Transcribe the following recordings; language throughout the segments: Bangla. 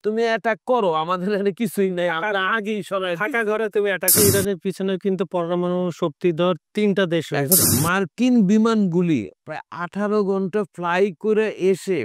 তুমি অ্যাটাক করো, আমাদের এখানে কিছুই নাই, আমরা আগেই সরাই থাকা ঘরে তুমি অ্যাটাক। ইরানের পিছনে কিন্তু পরমাণু শক্তিধর 3টা দেশ রয়েছে। মার্কিন বিমানগুলি প্রায় 18 ঘন্টা ফ্লাই করে এসে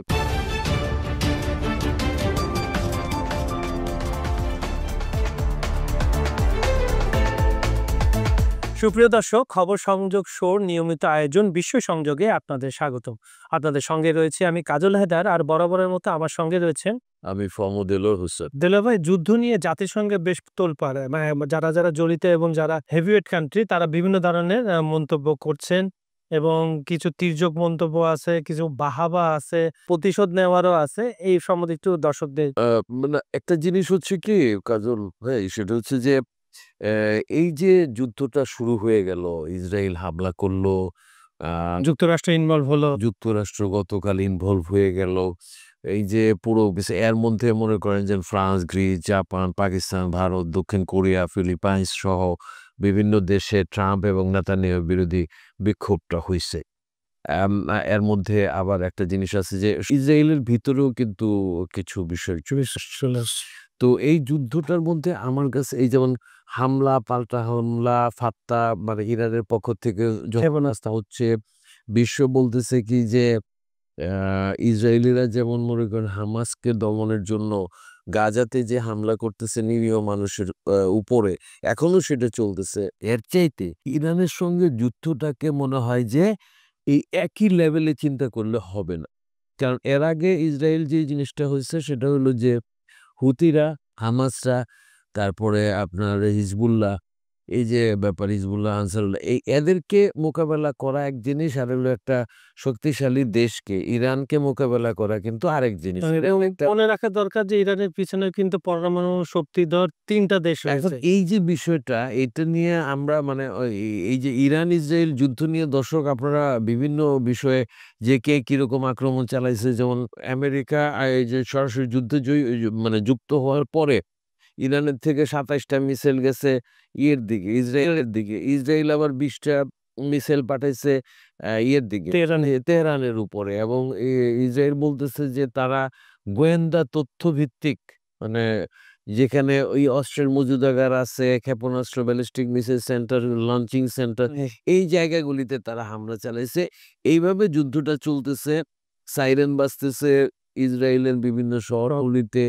সুপ্রিয় দর্শক, খবর সংযোগ শোর নিয়মিত আয়োজন বিশ্ব সংযোগে আপনাদের স্বাগতম। আপনাদের সঙ্গে রয়েছে আমি কাজল হায়দার, আর বরাবরের মতো আমার সঙ্গে রয়েছেন আমি ফহমুদ দেলোয়ার হোসেন। দেলোয়ার ভাই, যুদ্ধ নিয়ে জাতিসংঘে বেশ তোলপাড়, মানে যারা যারা জড়িত এবং যারা হেভিওয়েট কান্ট্রি তারা বিভিন্ন ধরনের মন্তব্য করছেন, এবং কিছু তির্যক মন্তব্য আছে, কিছু বাহাবা আছে, প্রতিশোধ নেওয়ারও আছে। এই সম্বন্ধে একটু দর্শকদের মানে একটা জিনিস হচ্ছে কি কাজল ভাই, সেটা হচ্ছে যে এই যে যুদ্ধটা শুরু হয়ে গেল, ইসরায়েল হামলা করলো, যুক্তরাষ্ট্র ইনভলভ হলো, যুক্তরাষ্ট্র গতকাল ইনভলভ হয়ে গেল, এই যে পুরো এর মধ্যে মনে করেন যে France, Greece, Japan, Pakistan, Bharat, দক্ষিণ কোরিয়া, ফিলিপাইন্স সহ বিভিন্ন দেশে ট্রাম্প এবং নেতানিয়াহু বিরোধী বিক্ষোভটা হয়েছে। এর মধ্যে আবার একটা জিনিস আছে যে ইসরায়েলের ভিতরেও কিন্তু কিছু বিষয় তো এই যুদ্ধটার মধ্যে আমার কাছে এই যেমন হামলা পাল্টা হামলা, ফাত্তা মানে ইরানের পক্ষ থেকে ক্ষেপণাস্ত্র হচ্ছে, বিশ্ব বলতেছে কি যে ইসরায়েলিরা যেমন মনে করেন হামাসকে দমনের জন্য গাজাতে যে হামলা করতেছে নিরীহ মানুষের উপরে, এখনো সেটা চলতেছে। এর চাইতে ইরানের সঙ্গে যুদ্ধটাকে মনে হয় যে এই একই লেভেলে চিন্তা করলে হবে না। কারণ এর আগে ইসরায়েল যে জিনিসটা হয়েছে সেটা হলো যে হুতিরা, হামাসরা, তারপরে আপনার হিজবুল্লাহ, এই যে ব্যাপার হিজবুল্লাহ, আনসারুল্লাহ, এই এদেরকে মোকাবেলা করা এক জিনিস, আর হলো একটা শক্তিশালী দেশকে ইরানকে মোকাবেলা করা কিন্তু আরেক জিনিস। মনে রাখা দরকার যে ইরানের পিছনে কিন্তু পরমাণু শক্তিধর 3টা দেশ এখন রয়েছে। এই যে বিষয়টা, এটা নিয়ে আমরা মানে এই যে ইরান ইসরায়েল যুদ্ধ নিয়ে দর্শক আপনারা বিভিন্ন বিষয়ে যে কে কিরকম আক্রমণ চালাইছে, যেমন আমেরিকা এই যে সরাসরি যুদ্ধে মানে যুক্ত হওয়ার পরে ইরানের থেকে 27টা মিসাইল গেছে ইয়ের দিকে, ইসরায়েলের দিকে। ইসরায়েল আবার 20টা মিসাইল পাঠাইছে ইয়ের দিকে, তেহরানের উপরে। এবং ইসরায়েল বলতেছে যে তারা গোয়েন্দা তথ্য ভিত্তিক, মানে যেখানে ওই অস্ত্রের মজুদাগার আছে, ক্ষেপণাস্ত্র, ballistic missile centre, launching centre, এই জায়গাগুলিতে তারা হামলা চালাইছে। এইভাবে যুদ্ধটা চলতেছে, সাইরেন বাজতেছে ইসরায়েলের বিভিন্ন শহরগুলিতে,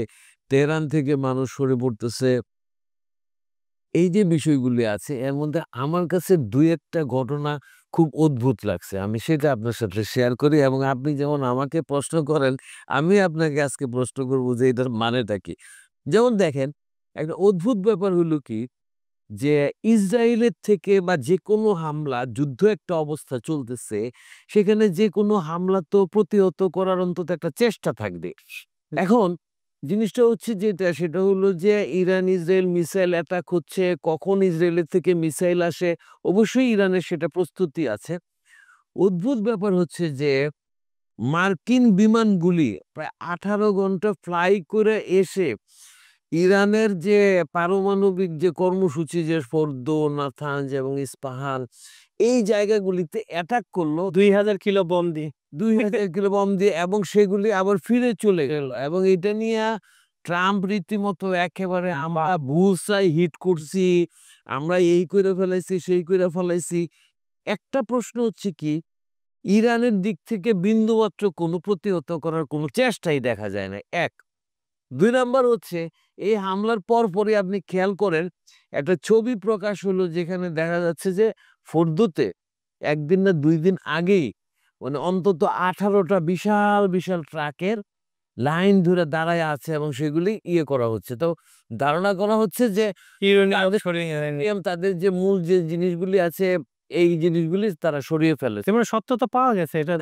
তেহরান থেকে মানুষ সরে পড়তেছে। এই যে বিষয়গুলি আছে, এর মধ্যে আমার কাছে 2-একটা ঘটনা খুব অদ্ভুত লাগছে, আমি সেটা আপনার সাথে শেয়ার করি। এবং আপনি যেমন আমাকে প্রশ্ন করেন, আমি আপনাকে আজকে প্রশ্ন করব যে এটার মানেটা কি। যেমন দেখেন, একটা অদ্ভুত ব্যাপার হলো কি যে ইসরায়েলের থেকে বা যে কোনো হামলা, যুদ্ধ একটা অবস্থা চলতেছে, সেখানে যে কোনো হামলা তো প্রতিহত করার অন্তত একটা চেষ্টা থাকবে। এখন জিনিসটা হচ্ছে যেটা, সেটা হলো যে ইরান ইসরায়েল মিসাইল অ্যাটাক হচ্ছে, কখন ইসরায়েলের থেকে মিসাইল আসে, অবশ্যই ইরানের সেটা প্রস্তুতি আছে। অদ্ভুত ব্যাপার হচ্ছে যে মার্কিন বিমানগুলি প্রায় 18 ঘন্টা ফ্লাই করে এসে ইরানের যে পারমাণবিক যে কর্মসূচি, যে ফোর্দো, নাথানজ এবং ইস্পাহান, এই জায়গাগুলিতে অ্যাটাক করলো 2000 কিলো বোম দিয়ে 2000 কিলো বম দিয়ে, এবং সেগুলি আবার ফিরে চলে গেল। এবং এটা নিয়ে ট্রাম্প রীতিমতো একেবারে আমরা বুলসাই হিট করছি, আমরা এই করে ফেলাইছি, সেই করে ফেলাইছি। একটা প্রশ্ন হচ্ছে কি, ইরানের দিক থেকে বিন্দুমাত্র কোনো প্রতিহত করার কোনো চেষ্টাই দেখা যায় না, 1। 2 নাম্বার হচ্ছে এই হামলার পরপরই আপনি খেয়াল করেন একটা ছবি প্রকাশ হলো, যেখানে দেখা যাচ্ছে যে ফোর্দোতে 1 দিন না 2 দিন আগেই মানে অন্তত 18টা বিশাল বিশাল ট্রাকের লাইন ধরে দাঁড়ায় আছে, এবং সেগুলি ইয়ে করা হচ্ছে। তো ধারণা করা হচ্ছে যে তাদের যে মূল যে জিনিসগুলি আছে, এই জিনিসগুলি তারা সরিয়ে ফেলেছে, মানে সত্যতা পাওয়া গেছে, এটা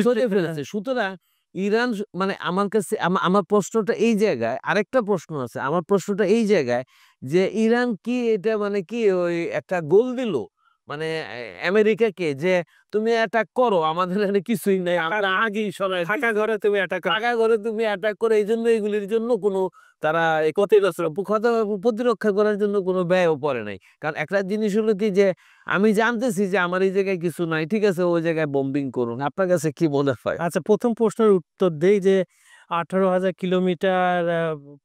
সরিয়ে ফেলেছে। সুতরাং ইরান মানে আমার কাছে আমার প্রশ্নটা এই জায়গায়, আরেকটা প্রশ্ন আছে আমার, প্রশ্নটা এই জায়গায় যে ইরান কি এটা মানে কি ওই একটা গোল দিল মানে আমেরিকাকে যে তুমি অ্যাটাক করো, আমাদের এখানে কিছুই নাই, আমরা আগেই সরাই, থাকা ঘরে তুমি টাকা করে তুমি অ্যাটাক করে, এই জন্য এগুলির জন্য কোনো তারা প্রতিরক্ষা করার জন্য কোনো ব্যয়ও পড়ে নাই। কারণ একটা জিনিস হলো কি যে আমি জানতেছি যে আমার এই জায়গায় কিছু নাই, ঠিক আছে, ওই জায়গায় বম্বিং করুন। আপনার কাছে কি মনে হয়? আচ্ছা, প্রথম প্রশ্নের উত্তর দেই যে 18,000 কিলোমিটার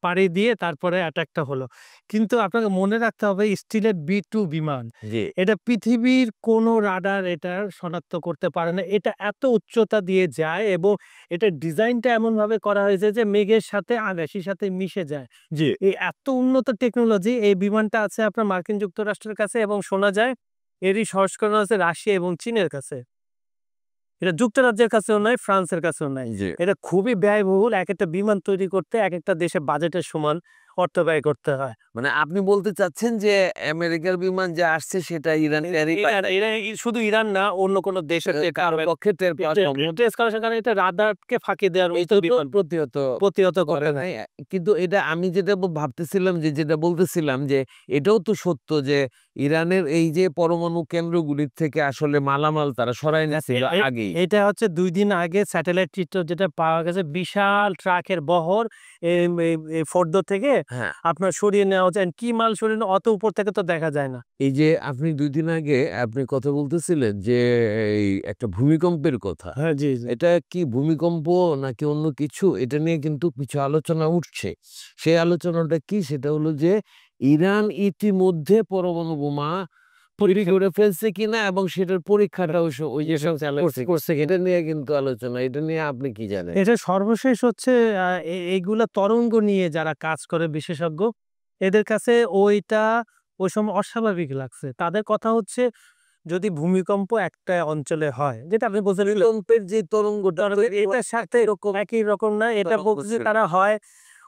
পাড়ি দিয়ে তারপরে অ্যাটাকটা হলো। কিন্তু আপনাকে মনে রাখতে হবে স্টিলের B-2 বিমান। জি। এটা পৃথিবীর কোনো রাডার এটা শনাক্ত করতে পারে না। এটা এত উচ্চতা দিয়ে যায় এবং এটার ডিজাইনটা এমনভাবে করা হয়েছে যে মেঘের সাথে আকাশের সাথে মিশে যায়। জি। এই এত উন্নত টেকনোলজি এই বিমানটা আছে আপনার মার্কিন যুক্তরাষ্ট্রের কাছে এবং শোনা যায় এরই সংস্করণ আছে রাশিয়া এবং চীনের কাছে। এটা যুক্তরাজ্যের কাছেও নাই, ফ্রান্সের কাছেও নাই। জি। এটা খুবই ব্যয়বহুল। একেকটা বিমান তৈরি করতে একেকটা দেশের বাজেটের সমান অর্থ ব্যয় করতে হয়। মানে আপনি বলতে চাচ্ছেন যে আমেরিকার বিমান যা আসছে সেটা ইরানেরই এরা শুধু ইরান না অন্য কোন দেশের কারো পক্ষে টের পাওয়া সম্ভব টেস্ট করার কারণে এটা রাডারকে ফাঁকি দেওয়ার এইটা তো বিমান প্রতিহত প্রতিহত করে করে না। নাই। কিন্তু এটা আমি যেটা ভাবতেছিলাম যে যেটা বলতেছিলাম যে এটাও তো সত্য যে ইরানের এই যে পরমাণু কেন্দ্রগুলির থেকে আসলে মালামাল তারা সরায় নিছিল আগেই। এটা হচ্ছে ২ দিন আগে স্যাটেলাইট চিত্র যেটা পাওয়া গেছে বিশাল ট্রাকের বহর ফোর্দো থেকে হ্যাঁ। আপনার সরিয়ে নেওয়া হচ্ছে। কি মাল সরিয়ে নেওয়া অত উপর থেকে তো দেখা যায় না। এই যে আপনি ২ দিন আগে আপনি কথা বলতেছিলেন যে এই একটা ভূমিকম্পের কথা। হ্যাঁ, জি, জি। এটা কি ভূমিকম্প নাকি অন্য কিছু? এটা নিয়ে কিন্তু কিছু আলোচনা উঠছে। সেই আলোচনাটা কি? সেটা হলো যে ইরান ইতিমধ্যে পরমাণু বোমা তৈরি করে ফেলছে কিনা এবং সেটার পরীক্ষাটাও ওই যে সব করছে কিনা এটা নিয়ে কিন্তু আলোচনা। এটা নিয়ে আপনি কি জানেন? এটা সর্বশেষ হচ্ছে এইগুলা তরঙ্গ নিয়ে যারা কাজ করে বিশেষজ্ঞ, এদের কাছে ওইটা ওই সময় অস্বাভাবিক লাগছে। তাদের কথা হচ্ছে যদি ভূমিকম্প একটা অঞ্চলে হয়, যেটা আপনি বলছেন ভূমিকম্পের যে তরঙ্গটা এটার সাথে এরকম একই রকম না। এটা তরঙ্গ বলতেছে ছিল। তারা হয়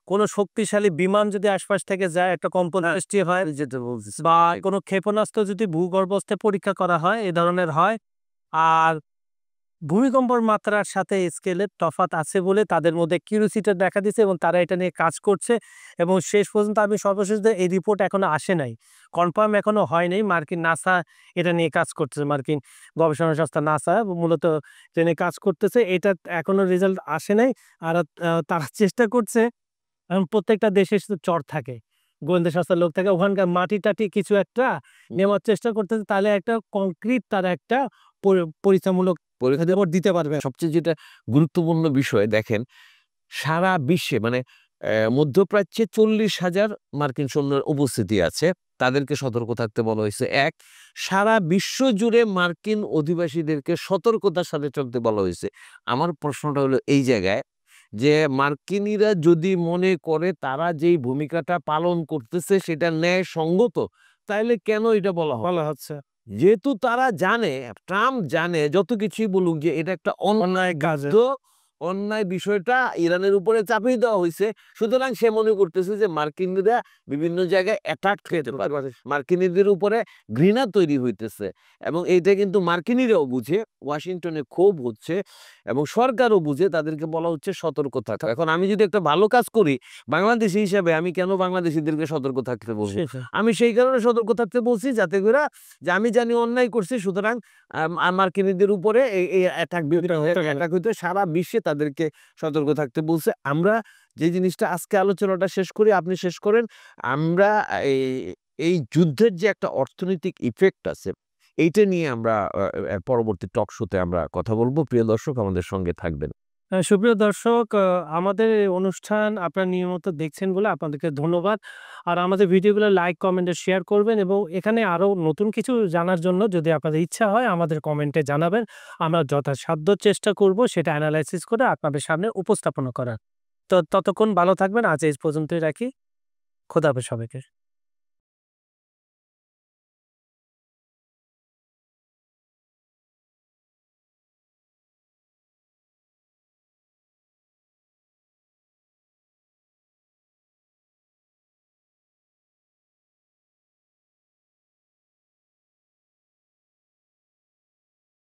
কোনো শক্তিশালী বিমান যদি আশপাশ থেকে যায় একটা কম্পন সৃষ্টি হয় যেটা বলতেছি। বা কোনো ক্ষেপণাস্ত্র যদি ভূগর্ভস্থে পরীক্ষা করা হয় এ ধরনের হয়। আর ভূমিকম্পের মাত্রার সাথে স্কেলের তফাৎ আছে বলে তাদের মধ্যে কিউরিওসিটি দেখা দিয়েছে এবং তারা এটা নিয়ে কাজ করছে এবং শেষ পর্যন্ত আমি সর্বশেষ এই রিপোর্ট এখনো আসে নাই। কনফার্ম এখনো হয় নাই। মার্কিন নাসা এটা নিয়ে কাজ করতেছে। মার্কিন গবেষণা সংস্থা নাসা মূলত এটা নিয়ে কাজ করতেছে। এটা এখনো রেজাল্ট আসে নাই। আর তারা চেষ্টা করছে এখন প্রত্যেকটা দেশের তো চর থাকে। গোয়েন্দা সংস্থার লোক থাকে। ওখানকার মাটি-টাটি কিছু একটা নেওয়ার চেষ্টা করতেছে। তাহলে একটা কংক্রিট তারা একটা পরীক্ষামূলক পরীক্ষা রিপোর্ট দিতে পারবে। সবচেয়ে যেটা গুরুত্বপূর্ণ বিষয় দেখেন, সারা বিশ্বে মানে মধ্যপ্রাচ্যে ৪০,০০০ মার্কিন সৈন্যের উপস্থিতি আছে। তাদেরকে সতর্ক থাকতে বলা হয়েছে ১। সারা বিশ্ব জুড়ে মার্কিন অধিবাসীদেরকে সতর্কতার সাথে চলতে বলা হয়েছে। আমার প্রশ্নটা হলো এই জায়গায় যে মার্কিনিরা যদি মনে করে তারা যেই ভূমিকাটা পালন করতেছে সেটা ন্যায়সঙ্গত, তাইলে কেন এটা বলা হয়? বলা হচ্ছে যেহেতু তারা জানে, ট্রাম্প জানে যত কিছুই বলুক যে এটা একটা অন্যায় কাজ। যুদ্ধ, অন্যায় বিষয়টা ইরানের উপরে চাপিয়ে দেওয়া হইছে। সুতরাং সে মনে করতেছে যে মার্কিনিরা বিভিন্ন জায়গায় অ্যাটাক খেতে পারে। মার্কিনীদের উপরে ঘৃণা তৈরি হইতেছে এবং এইটা কিন্তু মার্কিনিরাও বুঝে, ওয়াশিংটনে ক্ষোভ হচ্ছে এবং সরকারও বুঝে তাদেরকে বলা হচ্ছে সতর্ক থাকা। এখন আমি যদি একটা ভালো কাজ করি বাংলাদেশী হিসাবে আমি কেন বাংলাদেশীদেরকে সতর্ক থাকতে বলবো? সেটাই। আমি সেই কারণে সতর্ক থাকতে বলছি যাতে করে যে আমি জানি অন্যায় করছি সুতরাং মার্কিনীদের উপরে এই অ্যাটাক হইতে সারা বিশ্বে তাদেরকে সতর্ক থাকতে বলছে। আমরা যে জিনিসটা আজকে আলোচনাটা শেষ করি, আপনি শেষ করেন। আমরা এই এই যুদ্ধের যে একটা অর্থনৈতিক ইফেক্ট আছে, এইটা নিয়ে আমরা পরবর্তী টক শোতে আমরা কথা বলব। প্রিয় দর্শক আমাদের সঙ্গে থাকবেন। সুপ্রিয় দর্শক আমাদের এই অনুষ্ঠান আপনারা নিয়মিত দেখছেন বলে আপনাদেরকে ধন্যবাদ। আর আমাদের ভিডিওগুলো লাইক, কমেন্ট ও শেয়ার করবেন এবং এখানে আরো নতুন কিছু জানার জন্য যদি আপনাদের ইচ্ছা হয় আমাদের কমেন্টে জানাবেন। আমরা যথাসাধ্য চেষ্টা করব সেটা এনালাইসিস করে আপনাদের সামনে উপস্থাপনা করার। তো ততক্ষণ ভালো থাকবেন। আজ এই পর্যন্তই রাখি। খোদা হাফেজ সবাইকে।